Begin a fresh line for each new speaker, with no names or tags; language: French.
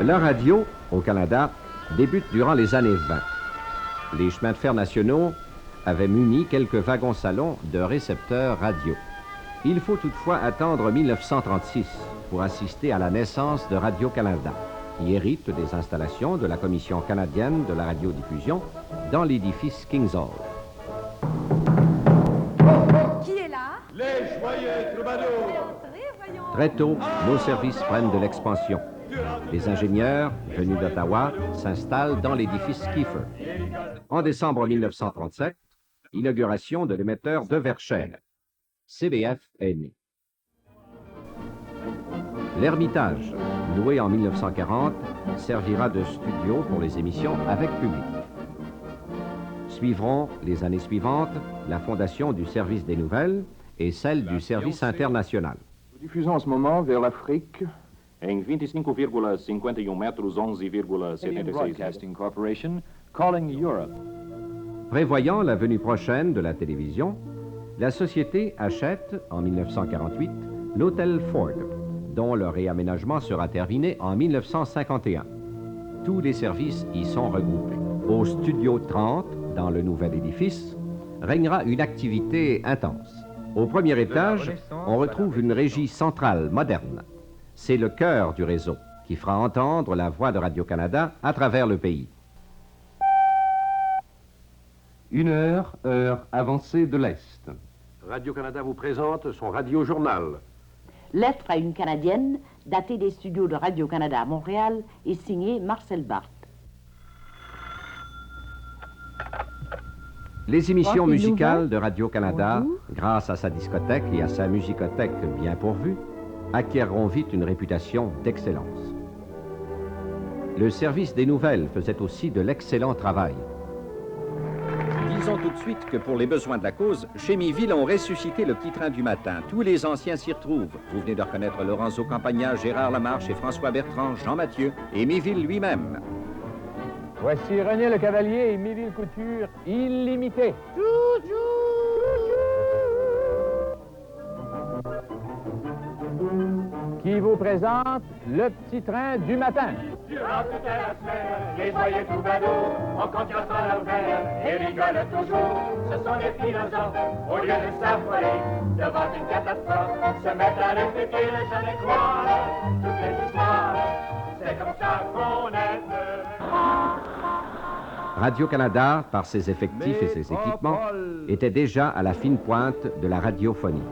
La radio, au Canada, débute durant les années 20. Les chemins de fer nationaux avaient muni quelques wagons-salons de récepteurs radio. Il faut toutefois attendre 1936 pour assister à la naissance de Radio-Canada, qui hérite des installations de la Commission canadienne de la radiodiffusion dans l'édifice Kings Hall.
Qui est là?
Les joyeux troubadours!
Très tôt, nos services prennent de l'expansion. Les ingénieurs, venus d'Ottawa, s'installent dans l'édifice Kiefer. En décembre 1937, inauguration de l'émetteur de Verchères. CBF est né. L'Ermitage, loué en 1940, servira de studio pour les émissions avec public. Suivront, les années suivantes, la fondation du service des nouvelles et celle du service international.
Nous diffusons en ce moment vers l'Afrique.
Em 25,51 metros, 11,76.
Broadcasting Corporation, calling Europe.
Prévoyant la venue prochaine de la télévision, la société achète, en 1948, l'hôtel Ford, dont le réaménagement sera terminé en 1951. Tous les services y sont regroupés. Au Studio 30, dans le nouvel édifice, régnera une activité intense. Au premier étage, on retrouve une régie centrale moderne. C'est le cœur du réseau qui fera entendre la voix de Radio-Canada à travers le pays.
1 heure, heure avancée de l'Est.
Radio-Canada vous présente son radio-journal.
Lettre à une Canadienne, datée des studios de Radio-Canada à Montréal et signée Marcel Barth.
Les émissions musicales de Radio-Canada, grâce à sa discothèque et à sa musicothèque bien pourvue, acquerront vite une réputation d'excellence. Le service des nouvelles faisait aussi de l'excellent travail.
Disons tout de suite que pour les besoins de la cause, chez Miville, on ressuscité le petit train du matin. Tous les anciens s'y retrouvent. Vous venez de reconnaître Lorenzo Campagna, Gérard Lamarche et François Bertrand, Jean Mathieu et Miville lui-même.
Voici René Le Cavalier et Miville Couture, illimité. Qui vous présente le petit train du matin.
Durant toute la semaine, les joyeux troubadours, en confiance en leur verre, et rigolent toujours. Ce sont les philosophes, au lieu de s'affoler devant une catastrophe, se mettent à répéter le jamais croire toutes les histoires. C'est comme ça qu'on aime.
Radio-Canada, par ses effectifs et ses équipements, était déjà à la fine pointe de la radiophonie.